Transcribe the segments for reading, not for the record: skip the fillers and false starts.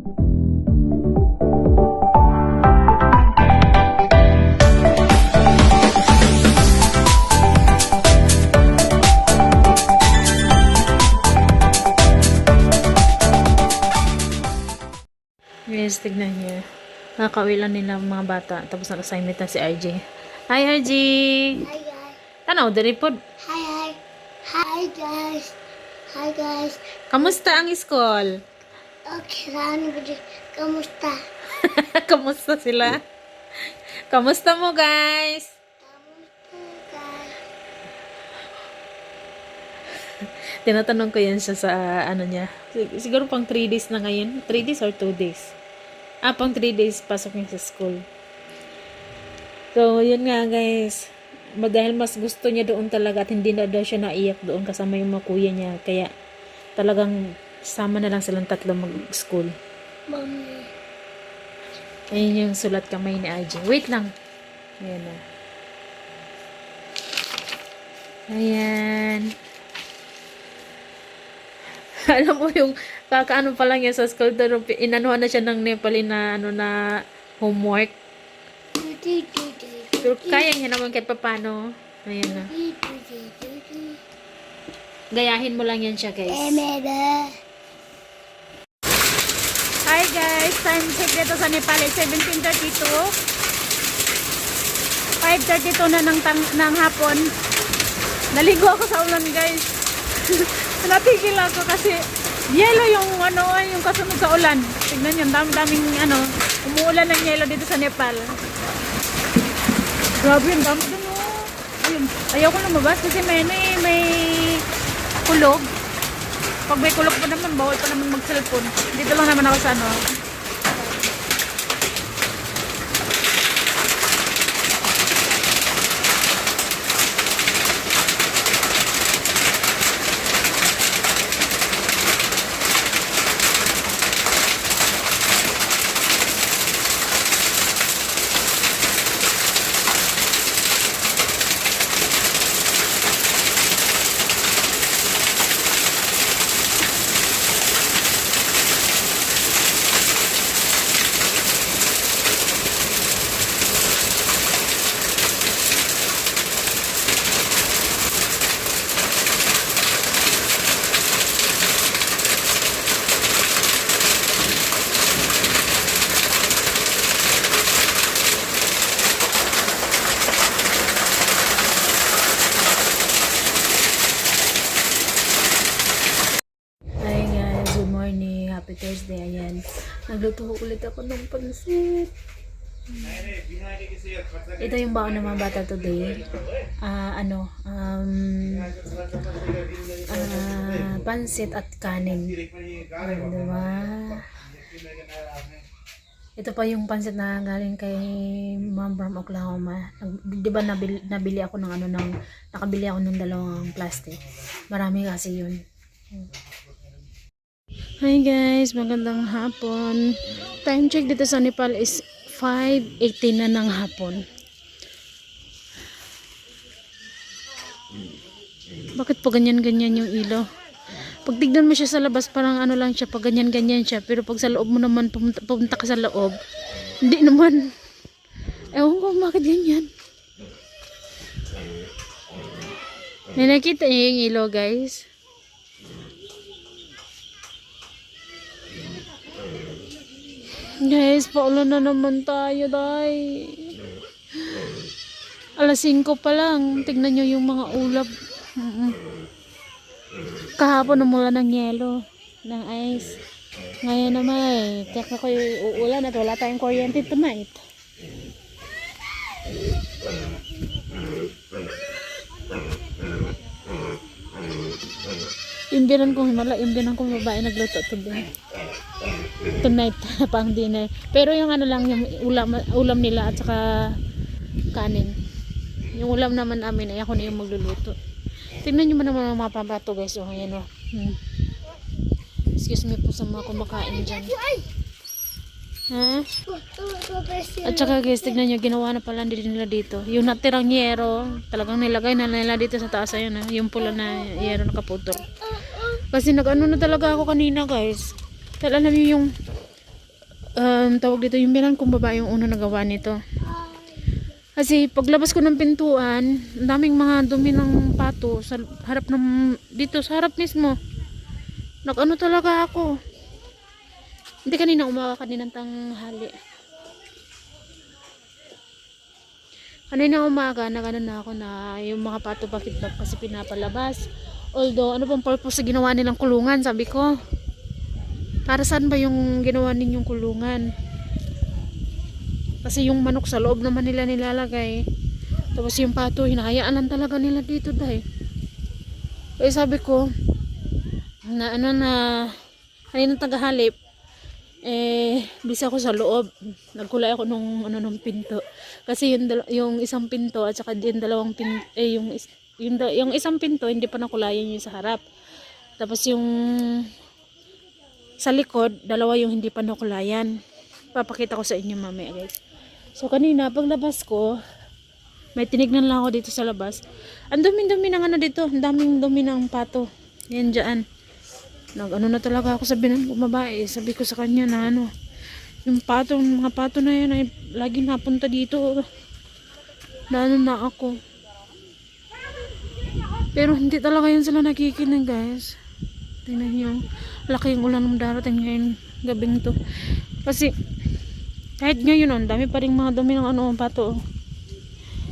Guys, tignan niyo. Nakakauwi lang nila mga bata. Tapos nag-assignment na si RJ. Hi, RJ! Hi guys. Tanaw, dali po. Hi. Hi guys. Hi guys. Kamusta ang school? Okay, Rani, kamusta? Kamusta sila? Kamusta mo, guys? Kamusta guys? Tinatanong ko yan siya sa ano niya. Siguro pang 3 days na ngayon. 3 days or 2 days? Pang 3 days pasok niya sa school. So, yun nga guys. Dahil mas gusto niya doon talaga at hindi na daw siya naiyak doon kasama yung mga kuya niya. Kaya talagang sama na lang silang tatlo mag-school. Mommy. Ayun yung sulat kamay ni RJ. Wait lang. Ayan na. Ayan. Alam mo yung kakaano pa lang yan sa school, pero inanuhan na siya ng Nepali na ano na homework. Pero kaya niya naman kahit papano. Ayan na. Gayahin mo lang yan siya, guys. Hi guys, time check dito sa Nepal ay 17:32. 5:32 na ng hapon. Naligo ako sa ulan, guys. Natigil ako kasi yelo yung yung kasunod sa ulan. Tignan niyo, daming umuulan ng yelo dito sa Nepal. Grabe yung dami dun, oh. Ayun, ayaw ko lumabas kasi may kulog. Pag may kulog pa naman, bawal pa naman mag-cellphone. Dito lang naman ako sa Happy Thursday, ayan. Nagluto ulit ako ng pansit. Ito yung baon ng mga bata today. Pansit at kanin. Diba? Ito pa yung pansit na galing kay Mom from Oklahoma. Diba nabili ako ng nakabili ako ng 2 plastic. Marami kasi yun. Hi guys, magandang hapon. Time check dito sa Nepal is 5:18 na ng hapon. Bakit pa ganyan-ganyan yung ilaw? Pag tignan mo siya sa labas, parang lang siya, pag ganyan-ganyan siya. Pero pag sa loob mo naman, pumunta ka sa loob, hindi naman. Ewan ko bakit ganyan. May nakita niyo yung ilaw, guys? Guys, paulan na naman tayo, day. Alas 5 pa lang. Tignan nyo yung mga ulap. Kahapon umulan ng yelo, ng ice. Ngayon naman, check na ko yung uulan at wala tayong kuryente tonight. Imbiran kong babae nagluto today. Tonight pang dinner. Pero yung yung ulam nila at saka kanin. Yung ulam naman namin ay ako na yung magluluto. Tingnan niyo naman ang mga pambato, guys. Oh, ayan oh. Excuse me po sa mga kumakain dyan. Ha? At saka guys, tignan nyo, ginawa na pala din nila dito. Yung natirang yero, talagang nilagay na nila dito sa taas. Ayun, yung pula na yero nakaputol. Kasi nag-ano na talaga ako kanina, guys. Dahil alam nyo yung tawag dito, yung bilang kong babae yung una nagawa nito. Kasi paglabas ko ng pintuan, ang daming mga dumi ng pato sa harap ng, dito sa harap mismo. Nag-ano talaga ako. Hindi, kanina umaga, kaninang tanghali. Kanina umaga, nag-ano na ako na yung mga pato bakit ba kasi pinapalabas. Although, ano bang purpose sa ginawa nilang kulungan, sabi ko. Para saan ba yung ginawa ninyong kulungan? Kasi yung manok sa loob naman nila nilalagay. Tapos yung pato, hinahayaan lang talaga nila dito dahil. Kaya sabi ko, na ano na, kanina tagahalip, bisa ako sa loob. Nagkulay ako nung ano nung pinto. Kasi yung isang pinto at saka din dalawang pinto, yung isang pinto hindi pa nakulayan yung sa harap. Tapos yung sa likod, dalawa yung hindi pa nakulayan. Papakita ko sa inyo mamaya, guys. So kanina paglabas ko, may tinignan lang ako dito sa labas. Ang dumi-dumi ng ano dito, ang daming dumi ng pato. Yan dyan. Nag-ano na talaga ako, sabi ng babae, sabi ko sa kanya na ano, yung pato, mga pato na yan ay lagi napunta dito. Na ano na ako. Pero hindi talaga yan sila nakikinig, guys. Tingnan nyo, laki yung ulan ng darating ngayon gabing to. Kasi kahit ngayon ang dami pa rin mga dumi ng ano, pato.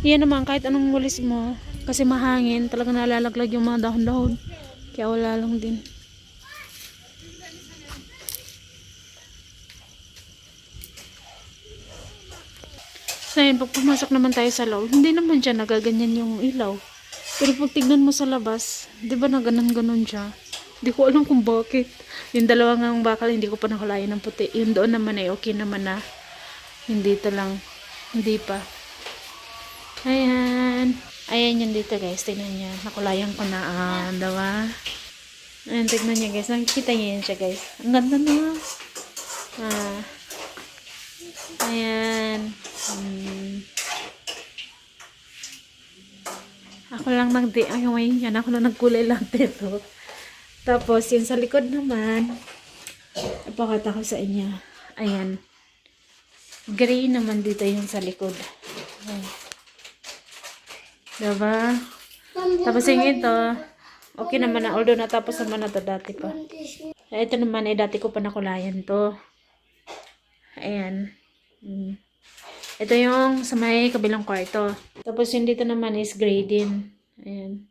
Yan naman, kahit anong walis mo, kasi mahangin, talaga nalalaglag yung mga dahon-dahon. Kaya wala lang din. So yun, pag pumasok naman tayo sa loob, hindi naman dyan nagaganyan yung ilaw. Pero pag tignan mo sa labas, di ba na ganon-ganon siya? Hindi ko alam kung bakit. Yung dalawa nga bakal, hindi ko pa nakulayan ng puti. Yung doon naman ay okay naman na. Hindi ito lang. Hindi pa. Ayan. Ayan yun dito, guys. Tignan niya. Nakulayan ko na. Dawa. Ayan, tignan niya, guys. Nakikita niya yan siya, guys. Ang ganda na. Ayan. Ako lang yan. Ako lang nagkulay lang dito. Tapos, yung sa likod naman, ipakita ko sa inyo. Ayan. Gray naman dito yung sa likod. Ayan. Diba? Tapos yung ito, okay naman na. Although natapos naman na to dati pa. Ito naman ay dati ko pa nakulayan to. Ayan. Ito yung sa may kabilang kwarto. Tapos yung dito naman is gray din. Ayan.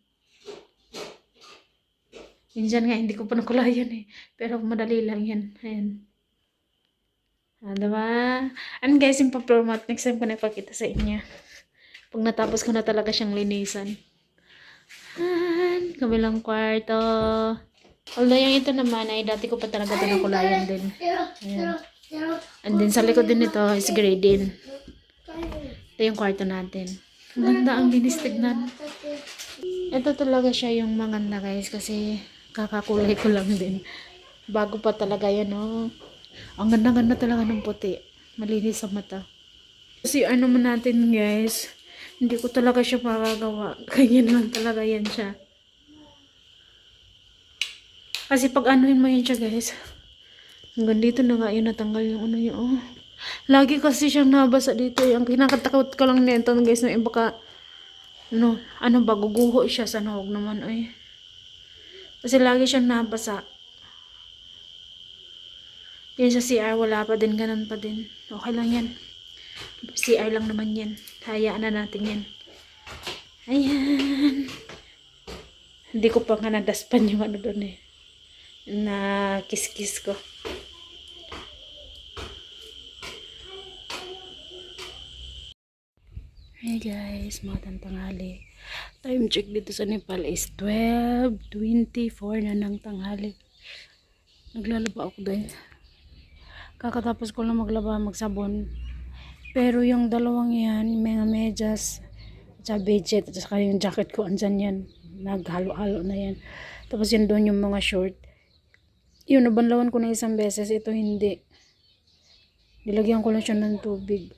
Yun dyan nga, hindi ko pa nakulayan eh. Pero madali lang yan. Ayan. Diba? And guys, yung pa-floor mat, next time ko na ipakita sa inyo. Pag natapos ko na talaga siyang linisan. Ayan. Kabilang kwarto. Although yung ito naman ay dati ko pa talaga ito nakulayan din. Ayan. And then sa likod din ito is gray din. Ito yung kwarto natin. Ang ganda, ang linis tignan. Ito talaga siya yung maganda, guys, kasi kakakulay ko lang din. Bago pa talaga yan, oh. Ang ganda-ganda talaga ng puti. Malinis sa mata. Kasi ano man natin, guys, hindi ko talaga siya makagawa. Ganyan lang talaga yan siya. Kasi pag anuhin mo yan siya, guys, hanggang dito na nga yun, natanggal yung ano yun, oh. Lagi kasi siyang nabasa dito. Yung kinakatakot ko lang nito, guys, na baka ano ba, guguho siya sa nahog naman, ay. Kasi lagi siyang nabasa. Yan sa CR, wala pa din, ganun pa din. Okay lang yan. CR lang naman yan. Hayaan na natin yan. Ayan. Hindi ko pa nga nadaspan yung ano doon eh. Na kiss-kiss ko. Hey guys, magandang tanghali. Time check dito sa Nepal is 12:24 na ng tanghali. Naglalaba ako dahil kakatapos ko lang maglaba, magsabon. Pero yung dalawang yan, mga medyas, at bedsheet, at saka yung jacket ko, andyan yan. Naghalo-halo na yan. Tapos yun doon yung mga short. Yun, nabanlawan ko na isang beses. Ito hindi. Nilagyan ko lang siya ng tubig.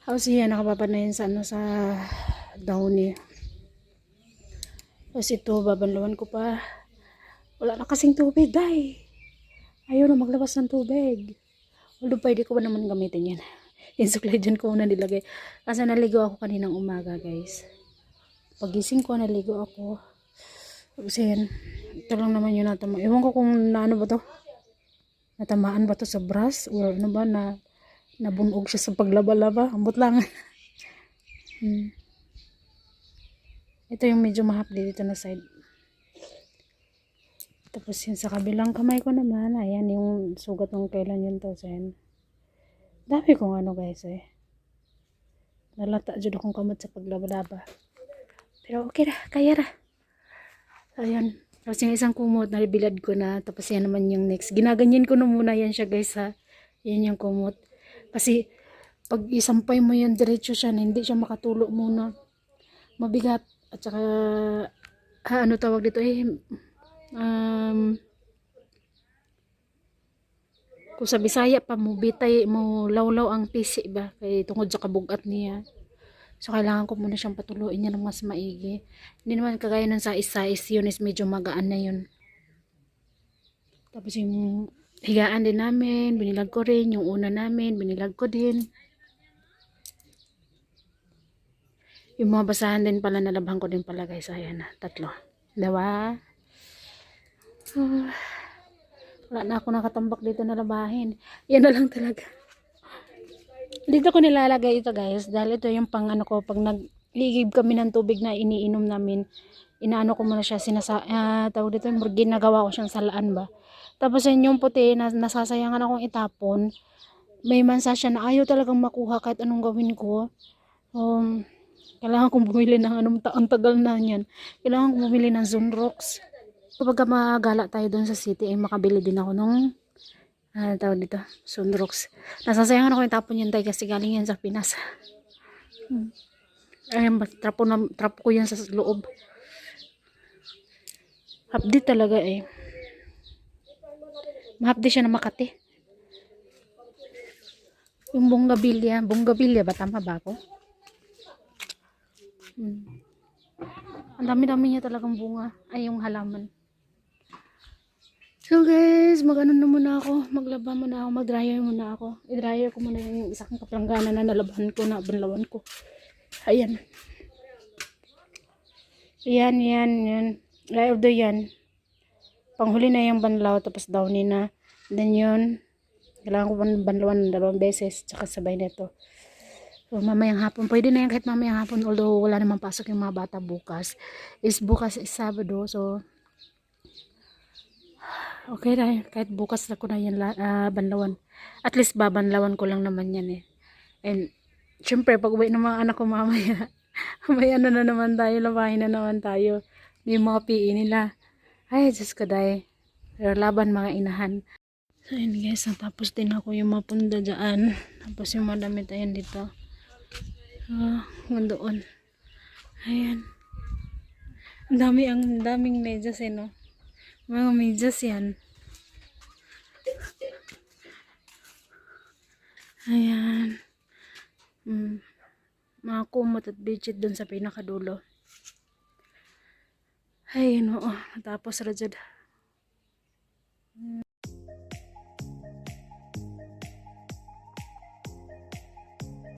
Tapos yan, nakapapad na yun sa, sa dahon niya. Tapos ito, babanlawan ko pa. Wala na kasing tubig, day. Ayaw na maglabas ng tubig. Although pwede ko ba naman gamitin yan. Yung suklay dyan ko muna nilagay. Kasi naligo ako kaninang umaga guys. Pagising ko, naligo ako. Kasi yan, ito lang naman yung natama. Ewan ko kung naano ba to. Natamaan ba to sa brush? Or ano ba na nabunog siya sa paglaba-laba. Ambot lang. Ito yung medyo mahapdi dito na side. Tapos yun sa kabilang kamay ko naman, ayan yung sugat ng kailan yun to. Sen. Dami kong ano guys eh. Nalata dyan akong kamot sa paglaba-laba. Pero okay ra, kaya ra. Ayan. Tapos yung isang kumot, nalibilad ko na. Tapos yan naman yung next. Ginaganyan ko na muna yan siya guys ha. Yan yung kumot. Kasi pag isampay mo yan diretso siya na hindi siya makatulo muna. Mabigat. At saka ano tawag dito eh. Kung sa Bisaya pa mo bitay mo lawlaw ang pisi ba kay tungod sa kabugat niya. So kailangan ko muna siyang patuluin niya ng mas maigi. Hindi naman kagaya ng sais-sais yun is medyo magaan na yun. Tapos yung higaan din namin, binilag ko rin. Yung una namin, binilag ko din. Yung mga basahan din pala, nalabhan ko din pala guys. Ayan na, 3. Diba? Wala na ako nakatambak dito na labahin. Yan na lang talaga. Dito ko nilalagay ito guys. Dahil ito yung pang ano ko. Pag nagligib kami ng tubig na iniinom namin. Inaano ko muna siya. Tawag dito. Ginagawa ko siyang salaan ba. Tapos yun yung puti. Nasasayangan akong itapon. May mansa siya na ayaw talagang makuha kahit anong gawin ko. Kailangan kong bumili ng ang tagal na yan. Kailangan kong bumili ng Zonrox. Kapag magala tayo doon sa city, ay makabili din ako nung tawag dito, Zonrox. Nasasayangan ako yung tapon yan tayo kasi galing yan sa Pinas. Ayan ba, trapo ko yan sa loob. Hapdi talaga eh. Mahapdi siya na Makati. Yung bonggabilya ba? Tama ba ako? Ang dami-dami niya talagang bunga. Ay, yung halaman. So guys, mag-ano na muna ako. Maglaba muna ako. Mag-dryer muna ako. I-dryer ko muna yung isang kaplanggana na nalabahan ko na banlawan ko. Ayan. Yan. Layo do yan. Panghuli na yung banlaw. Tapos downy na. Then yun. Kailangan ko banlawan 2 beses. Tsaka sabay nito. So mamayang hapon. Pwede na yan kahit mamayang hapon. Although wala namang pasok yung mga bata bukas. Bukas is Sabado. So okay na, kahit bukas na ko na yan banlawan. At least babanlawan ko lang naman yan eh. And syempre pag uwi ng mga anak ko mamaya, mamaya na naman tayo, labahin na naman tayo. Yung mga PE nila. Ay, Diyos ko dahi. Pero laban mga inahan. So yun guys, natapos din ako yung mapunda dyan. Tapos yung mga damit ayan dito. Doon. Ayan. Ang daming medyas eh no. Mga medyas yan. Ayan. Mga kumot at bedsheet dun sa pinakadulo. Ayan oo. Natapos rajad.